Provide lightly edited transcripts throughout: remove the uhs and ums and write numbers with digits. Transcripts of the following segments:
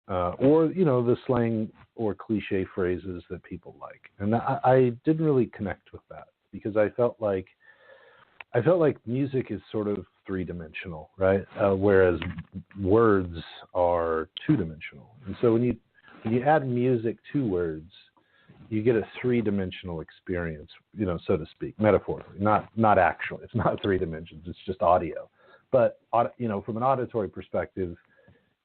or the slang or cliche phrases that people like. And I didn't really connect with that because I felt like music is sort of three-dimensional, right? Whereas words are two-dimensional. And so when you add music to words, you get a three-dimensional experience, so to speak, metaphorically, not actually. It's not three dimensions. It's just audio. But, from an auditory perspective,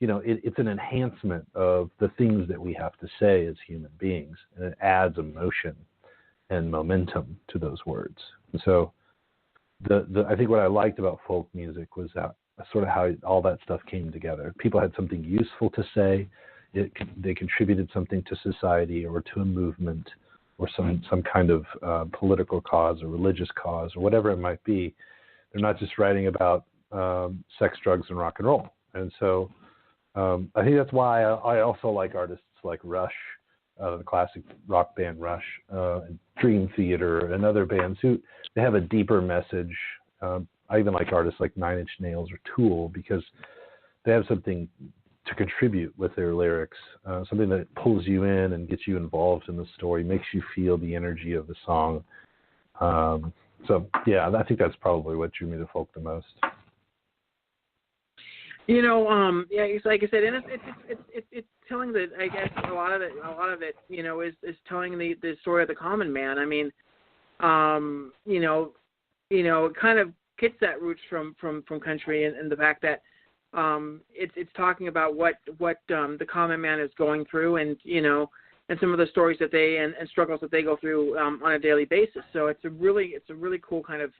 it's an enhancement of the things that we have to say as human beings, and it adds emotion and momentum to those words. And so I think what I liked about folk music was that sort of how all that stuff came together. People had something useful to say. They contributed something to society or to a movement or some kind of political cause or religious cause or whatever it might be. They're not just writing about sex, drugs, and rock and roll. And so I think that's why I also like artists like Rush, the classic rock band Rush, Dream Theater, and other bands who they have a deeper message. I even like artists like Nine Inch Nails or Tool because they have something to contribute with their lyrics, something that pulls you in and gets you involved in the story, makes you feel the energy of the song. So yeah, I think that's probably what drew me to folk the most. Yeah, it's like I said, and it's telling that, I guess a lot of it, is telling the story of the common man. I mean, it kind of gets that roots from country and the fact that it's talking about what the common man is going through, and some of the stories that they and struggles that they go through on a daily basis. So it's a really cool kind of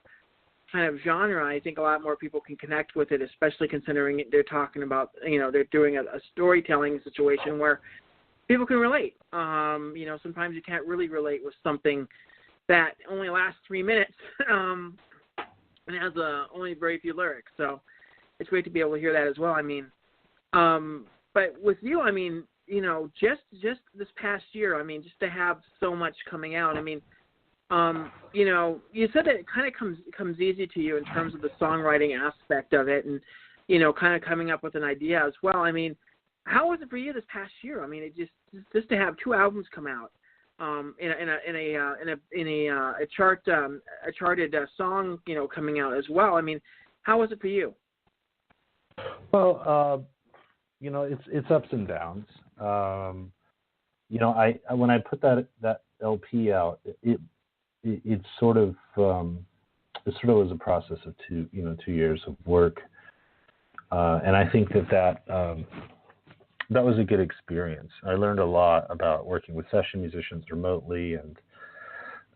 genre. I think a lot more people can connect with it, especially considering they're talking about, they're doing a storytelling situation where people can relate. Sometimes you can't really relate with something that only lasts 3 minutes and has only very few lyrics. So it's great to be able to hear that as well. I mean, but with you, I mean, just this past year, I mean, just to have so much coming out, I mean, you said that it kind of comes easy to you in terms of the songwriting aspect of it, and kind of coming up with an idea as well. I mean, how was it for you this past year? I mean, it just to have 2 albums come out, in a charted song, coming out as well. I mean, how was it for you? Well, it's ups and downs. When I put that LP out, it sort of was a process of 2 years of work, and I think that was a good experience. I learned a lot about working with session musicians remotely, and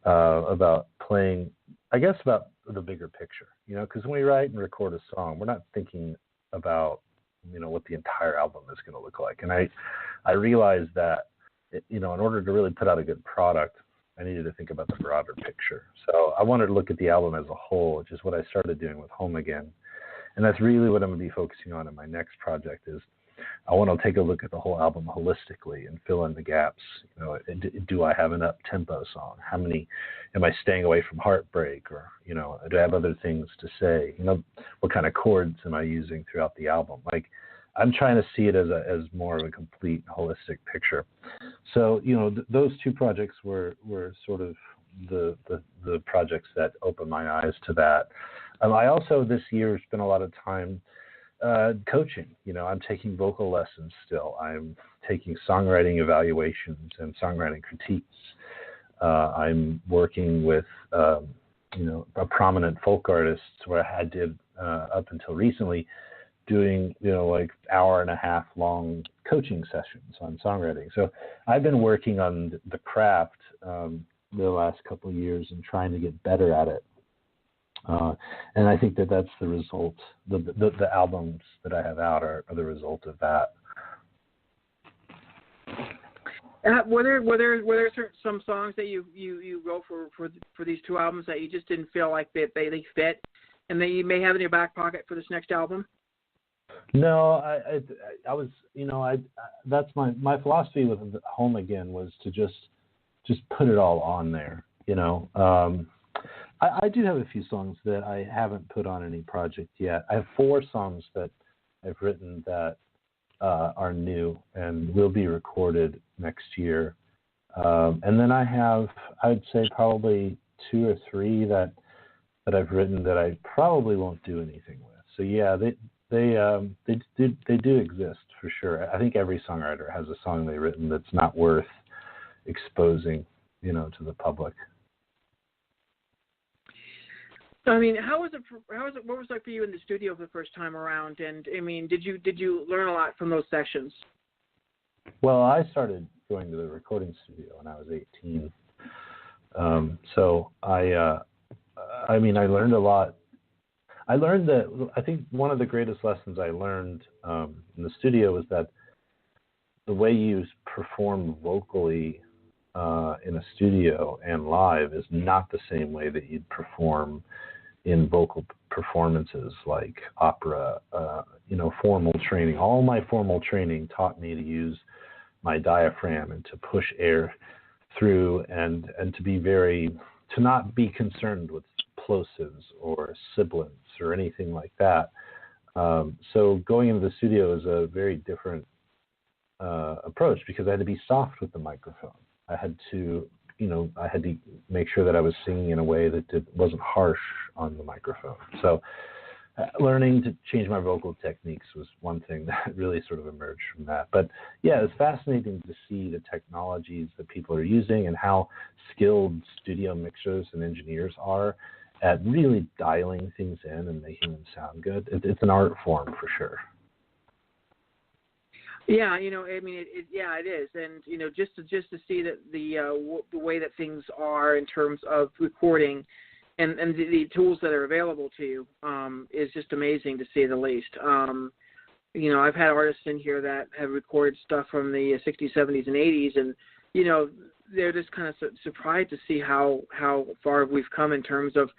about playing, I guess, about the bigger picture. Because when we write and record a song, we're not thinking about what the entire album is going to look like. And I realized that in order to really put out a good product, I needed to think about the broader picture. So I wanted to look at the album as a whole, which is what I started doing with Home Again. And that's really what I'm going to be focusing on in my next project. Is I want to take a look at the whole album holistically and fill in the gaps. Do I have an up-tempo song? How many am I staying away from heartbreak? Or, do I have other things to say? What kind of chords am I using throughout the album? Like, I'm trying to see it as more of a complete holistic picture. So, those 2 projects were sort of the projects that opened my eyes to that. I also this year spent a lot of time coaching. I'm taking vocal lessons still. I'm taking songwriting evaluations and songwriting critiques. I'm working with a prominent folk artist where I did up until recently doing like 1.5-hour long coaching sessions on songwriting. So I've been working on the craft the last couple of years and trying to get better at it. And I think that's the result. The albums that I have out are the result of that. Were there some songs that you wrote for these 2 albums that you just didn't feel like they fit, and that you may have in your back pocket for this next album? No, I was, that's my philosophy with Home Again was to just put it all on there, I do have a few songs that I haven't put on any project yet. I have 4 songs that I've written that are new and will be recorded next year. And then I have, I'd say, probably 2 or 3 that I've written that I probably won't do anything with. So yeah, they do exist for sure. I think every songwriter has a song they've written that's not worth exposing, to the public. I mean, how was it? What was it like for you in the studio the first time around? And I mean, did you learn a lot from those sessions? Well, I started going to the recording studio when I was 18. So I learned a lot. I learned that, I think one of the greatest lessons I learned in the studio was that the way you perform vocally in a studio and live is not the same way that you'd perform in vocal performances like opera, formal training. All my formal training taught me to use my diaphragm and to push air through and to not be concerned with plosives or sibilants or anything like that. So going into the studio is a very different approach because I had to be soft with the microphone. I had to make sure that I was singing in a way that wasn't harsh on the microphone. So learning to change my vocal techniques was one thing that really sort of emerged from that. But yeah, it's fascinating to see the technologies that people are using and how skilled studio mixers and engineers are at really dialing things in and making them sound good. It's an art form for sure. Yeah, I mean, it is, and just to see that the way that things are in terms of recording, and the tools that are available to you is just amazing to say the least. I've had artists in here that have recorded stuff from the 60s, 70s, and 80s, and they're just kind of surprised to see how far we've come in terms of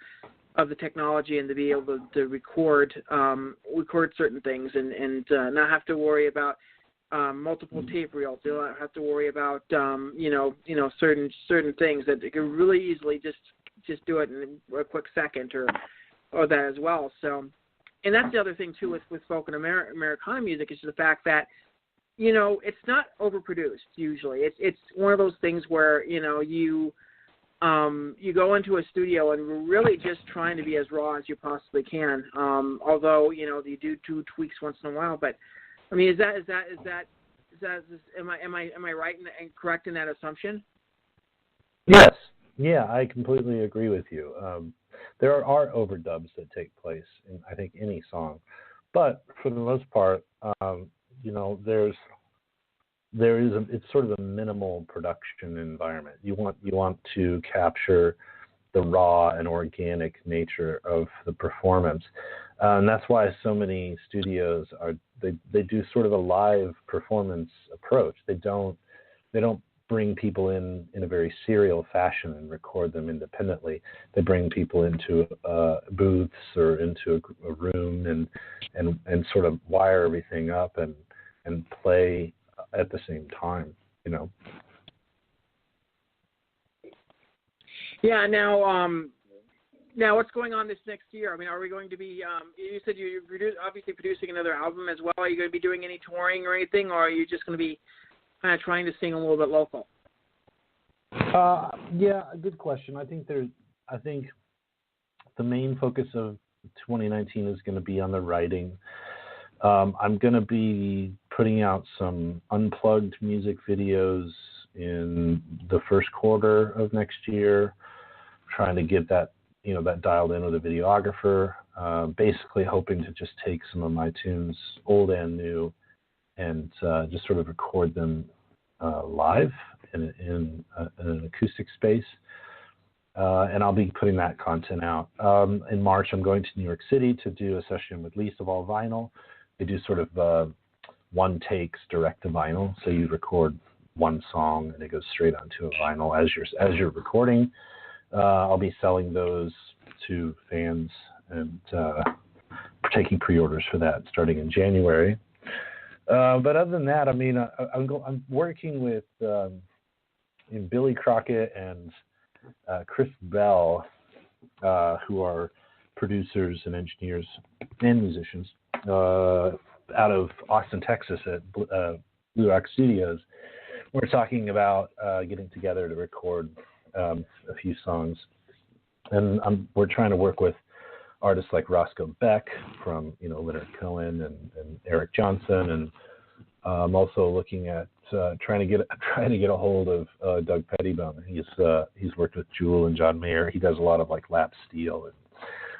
the technology and to be able to record certain things and not have to worry about multiple tape reels. You don't have to worry about certain things that you can really easily just do it in a quick second or that as well. So, and that's the other thing too with folk and Americana music is the fact that it's not overproduced usually. It's one of those things where you go into a studio and we're really just trying to be as raw as you possibly can. Although you do tweaks once in a while, but I mean, is that am I right and correct in that assumption? Yes. Yeah, I completely agree with you. There are overdubs that take place in, I think, any song, but for the most part, it's sort of a minimal production environment. You want to capture the raw and organic nature of the performance. And that's why so many studios they do sort of a live performance approach. They don't bring people in a very serial fashion and record them independently. They bring people into booths or into a room and sort of wire everything up and play at the same time, Yeah. Now what's going on this next year? I mean, are we going to be? You said you're obviously producing another album as well. Are you going to be doing any touring or anything, or are you just going to be kind of trying to sing a little bit local? Yeah, good question. I think the main focus of 2019 is going to be on the writing. I'm going to be putting out some unplugged music videos in the first quarter of next year, trying to get that dialed in with a videographer, basically hoping to just take some of my tunes, old and new, and just sort of record them live in an acoustic space. And I'll be putting that content out. In March, I'm going to New York City to do a session with Least of All Vinyl. They do sort of one takes direct to vinyl, so you record one song and it goes straight onto a vinyl as you're recording. I'll be selling those to fans and taking pre-orders for that starting in January. But other than that, I mean, I'm working with Billy Crockett and Chris Bell, who are producers and engineers and musicians out of Austin, Texas at Blue Rock Studios. We're talking about getting together to record a few songs. And we're trying to work with artists like Roscoe Beck from, Leonard Cohen and Eric Johnson. And I'm also looking at trying to get a hold of Doug Pettibone. He's worked with Jewel and John Mayer. He does a lot of like lap steel and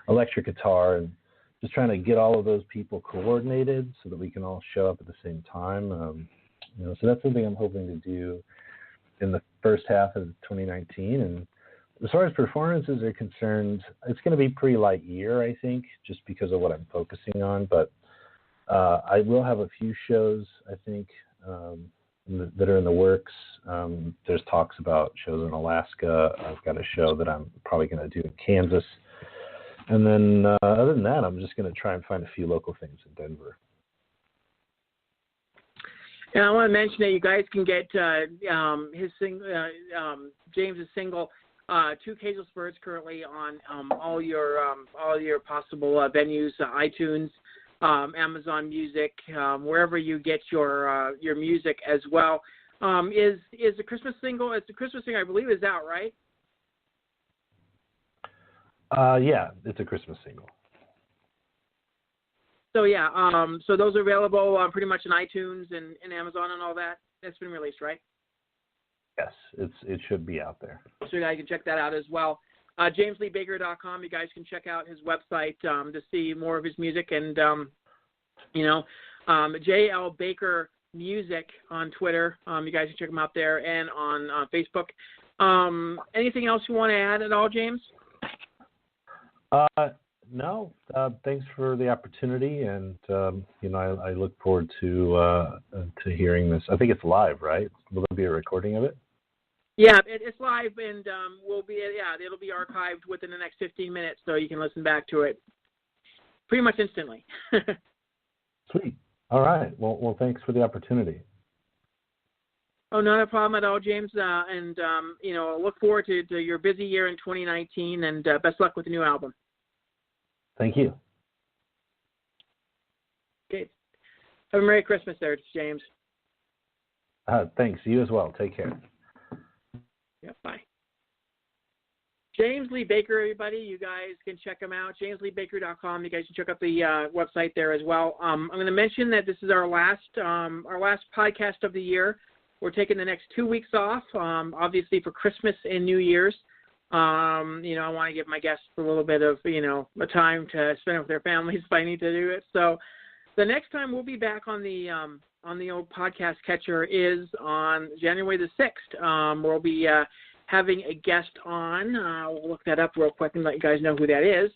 electric guitar, and just trying to get all of those people coordinated so that we can all show up at the same time. So that's something I'm hoping to do in the first half of 2019. And as far as performances are concerned, it's going to be a pretty light year, I think, just because of what I'm focusing on. But I will have a few shows, I think, that are in the works. There's talks about shows in Alaska. I've got a show that I'm probably going to do in Kansas. And then other than that, I'm just going to try and find a few local things in Denver. And I want to mention that you guys can get James's single, Two Cagless Birds, currently on all your possible venues, iTunes, Amazon Music, wherever you get your music as well. Is the Christmas single? It's the Christmas single, I believe, is out, right? Yeah, it's a Christmas single. So yeah, so those are available pretty much in iTunes and Amazon and all that. That's been released, right? Yes, it should be out there. So you guys can check that out as well. JamesLeeBaker.com. You guys can check out his website to see more of his music, and JL Baker Music on Twitter. You guys can check him out there, and on Facebook. Anything else you want to add at all, James? No. Thanks for the opportunity, and I look forward to hearing this. I think it's live, right? Will there be a recording of it? Yeah, it's live, and it'll be archived within the next 15 minutes, so you can listen back to it pretty much instantly. Sweet. All right. Well, thanks for the opportunity. Oh, not a problem at all, James. And look forward to your busy year in 2019, and best luck with the new album. Thank you. Okay. Have a Merry Christmas there, James. Thanks. You as well. Take care. Yeah, bye. James Lee Baker, everybody. You guys can check him out. JamesLeeBaker.com. You guys can check out the website there as well. I'm going to mention that this is our last podcast of the year. We're taking the next 2 weeks off, obviously for Christmas and New Year's. I want to give my guests a little bit of, a time to spend with their families if I need to do it. So the next time we'll be back on the old podcast catcher is on January the 6th. We'll be having a guest on. We'll look that up real quick and let you guys know who that is.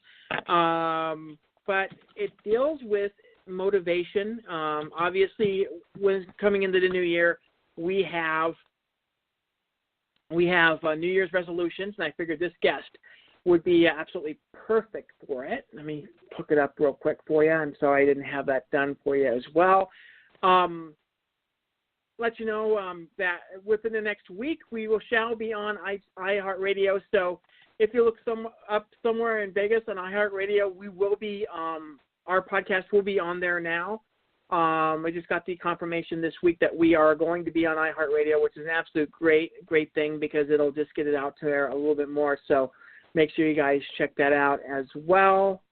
But it deals with motivation. Obviously, when coming into the new year, we have New Year's resolutions, and I figured this guest would be absolutely perfect for it. Let me hook it up real quick for you. I'm sorry I didn't have that done for you as well. Let you know that within the next week we shall be on iHeartRadio. So if you look up somewhere in Vegas on iHeartRadio, we will be our podcast will be on there now. I just got the confirmation this week that we are going to be on iHeartRadio, which is an absolute great thing because it'll just get it out there a little bit more. So make sure you guys check that out as well.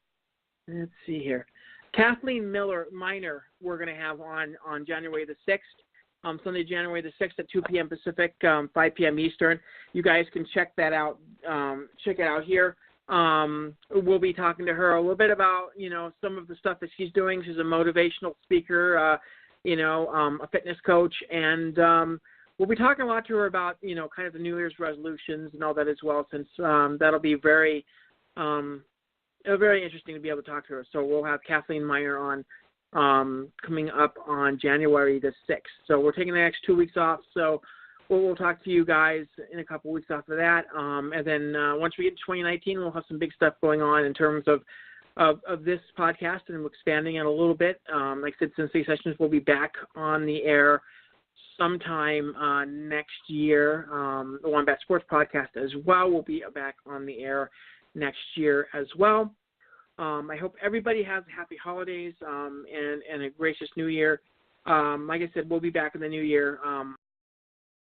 Let's see here. Kathleen Minor, we're going to have on January the 6th, Sunday, January the 6th at 2 p.m. Pacific, 5 p.m. Eastern. You guys can check that out. Check it out here. We'll be talking to her a little bit about, some of the stuff that she's doing. She's a motivational speaker, a fitness coach, and we'll be talking a lot to her about, kind of the New Year's resolutions and all that as well, since that'll be very interesting to be able to talk to her. So we'll have Kathleen Minor on coming up on January the 6th. So we're taking the next 2 weeks off. So we'll talk to you guys in a couple weeks after that. And then once we get to 2019, we'll have some big stuff going on in terms of this podcast, and we're expanding it a little bit. Like I said, Sensei Sessions will be back on the air sometime next year. The Wombat Sports Podcast as well will be back on the air next year as well. I hope everybody has happy holidays and a gracious New Year. Like I said, we'll be back in the new year